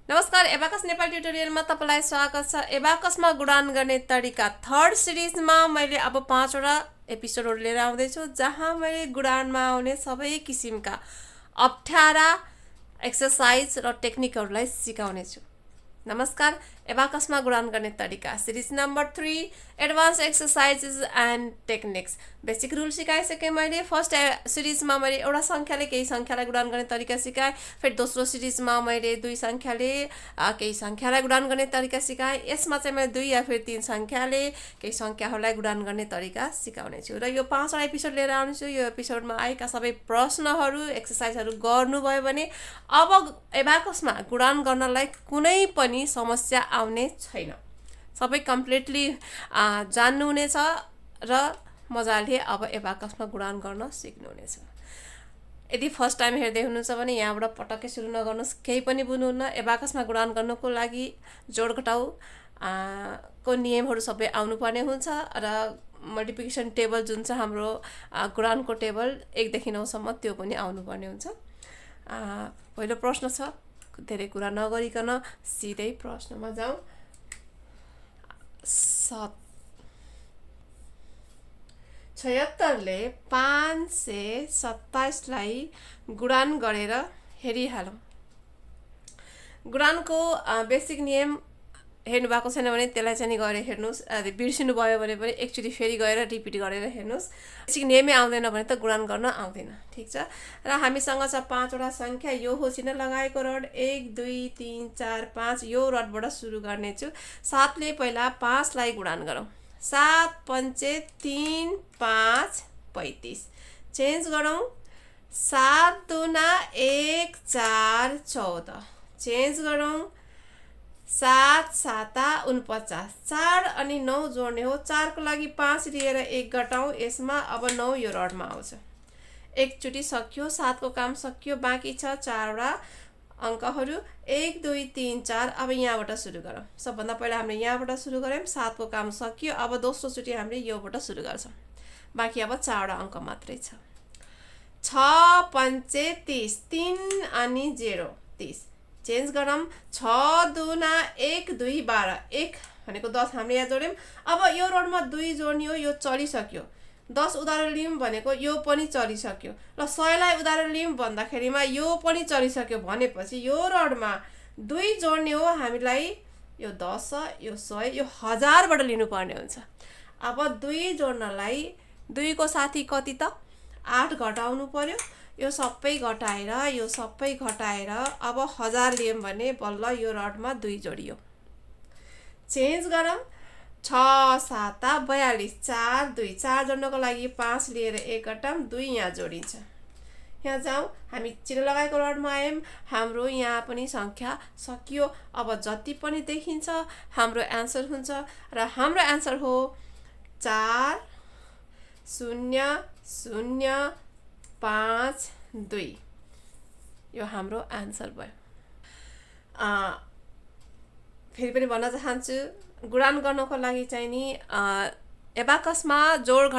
नमस्कार एबाकस नेपाली ट्युटोरियलमा तपाईलाई स्वागत छ। एबाकसमा गुडान गर्ने तरिका थर्ड सिरिजमा मैले अब 5 वटा एपिसोडहरु लिएर आउँदै छु, जहाँ मैले गुडानमा आउने सबै किसिमका अप्ठ्यारा एक्सरसाइज र टेक्निकहरुलाई सिकाउने छु। नमस्कार एबाकसमा गुडान गर्ने तरिका series number 3 advance exercises and techniques. Basic rule सिकाइसके मैले। फर्स्ट सिरिजमा मैले एउटा संख्याले केही संख्यालाई गुडान गर्ने तरिका सिकाएँ। फेरि दोस्रो सिरिजमा मैले दुई संख्याले केही संख्यालाई गुडान गर्ने तरिका सिकाएँ। यसमा चाहिँ मैले दुई या फिर तीन संख्याले केही संख्याहरूलाई गुडान गर्ने तरिका सिकाउने छु। र यो 5 वटा एपिसोड लिएर आउने छु। यो एपिसोडमा आएका सबै प्रश्नहरू एक्सरसाइजहरू गर्नुभयो भने अब एबाकसमा गुडान गर्नलाई कुनै पनि समस्या आउने छैन। सबै कम्प्लिटली जान्नुहुनेछ र मजाले अब एबाकसमा गुडान गर्न सिक्नुहुनेछ। यदि फर्स्ट टाइम हेर्दै हुनुहुन्छ भने यहाँबाट पटक्कै सुरु नगर्नुहोस्, केही पनि बुझ्नुहुन्न। एबाकसमा गुडान गर्नको लागि जोड घटाउ को नियमहरू सबै आउनुपर्ने हुन्छ र मल्टिप्लिकेसन टेबल जुन छ हाम्रो गुडानको टेबल 1 देखि 9 सम्म त्यो पनि आउनुपर्ने हुन्छ। पहिलो प्रश्न छ, धेरै कुरा नगरिकन सिधै प्रश्नमा जाउँ। 76 ले 527 लाई गुडान गरेर हेरिहालौँ। गुडानको बेसिक नियम हेर्नु भएको छैन भने त्यसलाई चाहिँ गएर हेर्नुस्। यदि बिर्सिनु भयो भने पनि एकचोटि फेरि गएर रिपिट गरेर हेर्नुस्। बेसिक नियमै आउँदैन भने त गुडान गर्न आउँदैन। ठीक छ। र हामीसँग छ 5 वटा संख्या। यो हो चिन्ह लगाएको रड 1 2 3 4 5। यो रडबाट सुरु गर्ने छु। 7 ले पहिला 5 लाई गुडान गरौँ। 7 पंचे 3 5 35। चेन्ज गरौँ। 7 दुना 1 4 14। चेन्ज गरौँ। 7 7 49। 4 अनि 9 जोड्ने हो। 4 को लागि 5 लिएर 1 घटाउँ। यसमा अब 9 यो रडमा आउँछ। एकचोटि सक्यो। 7 को काम सक्यो। बाँकी छ 4 वटा अङ्कहरू 1 2 3 4। अब यहाँबाट सुरु गरौँ। सबभन्दा पहिला हामीले यहाँबाट सुरु गऱ्यौँ। 7 को काम सक्यो। अब दोस्रो चोटि हामीले योबाट सुरु गर्छौँ। बाँकी अब 4 वटा अङ्क मात्रै छ। 6 पंचे 30। 3 अनि 0 30। चेन्ज गरौँ। 6 दुना 1 2 12। 1 भनेको 10 हामीले यहाँ जोड्यौँ। अब यो रोडमा 2 जोड्ने हो। यो चलिसक्यो। 10 उदाहरण लियौँ भनेको यो पनि चलिसक्यो। ल 100 लाई उदाहरण लियौँ भन्दाखेरिमा यो पनि चलिसक्यो भनेपछि यो रोडमा 2 जोड्ने हो हामीलाई। यो 10 यो 100 यो 1000 बाट लिनुपर्ने हुन्छ। अब 2 जोड्नलाई 2 को साथी कति त 8 घटाउनु पर्यो। यो सबै घटाएर यो सबै घटाएर अब 1000 लियौँ भने बल्ल यो रडमा 2 जोडियो। चेन्ज गरौँ। 6 7 42। 4 2। 4 जोड्नको लागि 5 लिएर 1 घटाउँ। 2 यहाँ जोडिन्छ। यहाँ जाउँ। हामी चिन्ह लगाएको रडमा आयौँ। हाम्रो यहाँ पनि संख्या सकियो। अब जति पनि देखिन्छ हाम्रो एन्सर हुन्छ र हाम्रो एन्सर हो 4 0 0 5 2। यो हाम्रो एन्सर भयो। फेरि पनि भन्न चाहन्छु, गुडान गर्नको लागि चाहिँ नि एबाकसमा जोड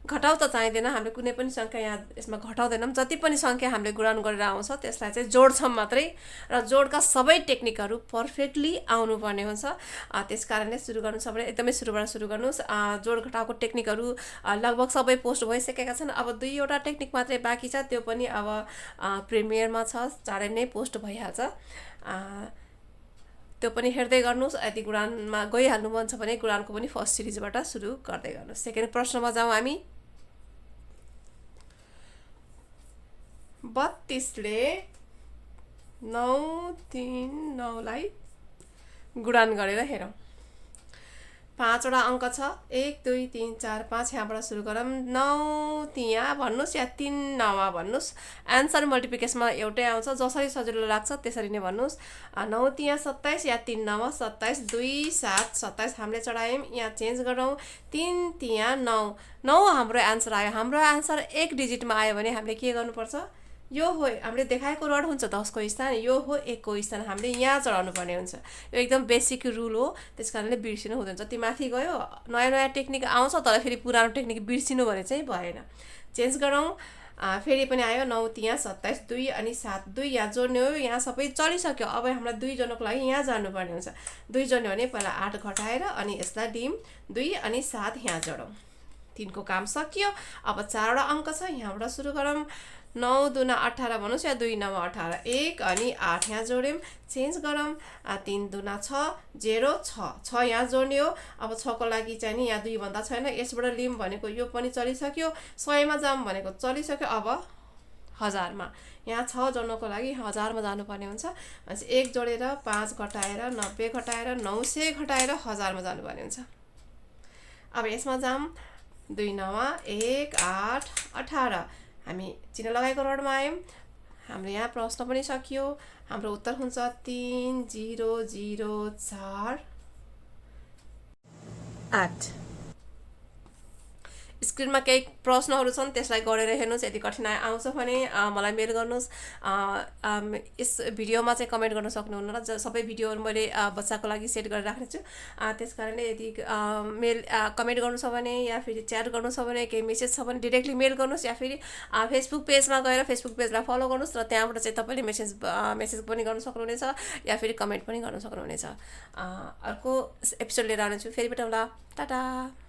घटाउ त चाहिँदैन। हामीले कुनै पनि संख्या यहाँ यसमा घटाउँदैनौँ। जति पनि संख्या हामीले गुडान गरेर आउँछ त्यसलाई चाहिँ जोड्छौँ मात्रै। र जोडका सबै टेक्निकहरू पर्फेक्टली आउनुपर्ने हुन्छ। त्यसकारणले सुरु गर्नु छ भने एकदमै सुरुबाट सुरु गर्नुहोस्। जोड घटाउको टेक्निकहरू लगभग सबै पोस्ट भइसकेका छन्। अब 2 वटा टेक्निक मात्रै बाँकी छ। त्यो पनि अब प्रिमियरमा छ। चाँडै नै पोस्ट भइहाल्छ। त्यो पनि हेर्दै गर्नुहोस्। यदि गुडानमा गइहाल्नु मन छ भने गुडानको पनि फर्स्ट सिरिजबाट सुरु गर्दै गर्नुहोस्। सेकेन्ड प्रश्नमा जाउँ हामी। 32 ले 9 3 9 लाई गुडान गरेर हेरौँ। 5 वटा अङ्क छ। 1 2 3 4 5। यहाँबाट सुरु गरौँ। 9 त्यहाँ भन्नुहोस् या 3 9 भन्नुहोस्। एन्सर मल्टिप्लिकेसनमा एउटै आउँछ। जसरी सजिलो लाग्छ त्यसरी नै भन्नुहोस्। 9 त्यहाँ 27 या 3 9 27। 2 7 27 हामीले चढायौँ। यहाँ चेन्ज गरौँ। 3 त्यहाँ 9 9 हाम्रो एन्सर आयो। हाम्रो एन्सर 1 डिजिटमा आयो भने हामीले के गर्नुपर्छ? यो हो हामीले देखाएको रड हुन्छ 10 को स्थान। यो हो 1 को स्थान। हामीले यहाँ चढाउनु पर्ने हुन्छ। यो एकदम बेसिक रुल हो। त्यसकारणले बिर्सिनु हुँदैन। जति माथि गयो नयाँ नयाँ टेक्निक आउँछ तर फेरि पुरानो टेक्निक बिर्सिनु भने चाहिँ भएन। चेन्ज गरौँ। फेरि पनि आयो 9 त्यहाँ 27 2 अनि 7 2 यहाँ जोड्ने हो यहाँ सबै चलिसक्यो अब हामीलाई 2 जोड्नको लागि यहाँ जानुपर्ने हुन्छ 2 जोड्ने भने पहिला 8 घटाएर अनि यसलाई डिम 2 अनि 7 यहाँ जोडौँ 3 को काम सकियो अब 4 वटा अङ्क छ यहाँबाट सुरु गरौँ 9 दुना 18 भन्नुस् या 2 9 18 1 अनि 8 यहाँ जोड्यौँ चेन्ज गरौँ 3 दुना 6 0 6 6 यहाँ जोड्ने हो अब 6 को लागि चाहिँ नि यहाँ 2 भन्दा छैन यसबाट लिम भनेको यो पनि चलिसक्यो 100 मा जाम भनेको चलिसक्यो अब 1000 मा यहाँ 6 जोड्नको लागि 1000 मा जानुपर्ने हुन्छ अनि 1 जोडेर 5 घटाएर 90 घटाएर 900 घटाएर 1000 मा जानुपर्ने हुन्छ अब यसमा जाम 2 9 1 8 18 हामी चिन्ह लगाएको रोडमा आयौं हाम्रो यहाँ प्रश्न पनि सकियो हाम्रो उत्तर हुन्छ 3004 8 स्क्रिनमा केही प्रश्नहरू छन् त्यसलाई गरेर हेर्नुस् यदि कठिनाइ आउँछ भने मलाई मेल गर्नुस् यस भिडियोमा चाहिँ कमेन्ट गर्न सक्नुहुन्न र सबै भिडियोहरू मैले बच्चाको लागि सेट गरेर राख्ने छु त्यसकारणले यदि मेल कमेन्ट गर्नु छ भने या फेरि च्याट गर्नु छ भने केही मेसेज छ भने डाइरेक्टली मेल गर्नुस् या फेरि फेसबुक पेजमा गएर फेसबुक पेजलाई फलो गर्नुस् र त्यहाँबाट चाहिँ तपाईले मेसेज पनि गर्न सक्नुहुनेछ या फेरि कमेन्ट पनि गर्न सक्नुहुनेछ अर्को एपिसोड लिएर आउनेछु फेरि भेटौँला टाटा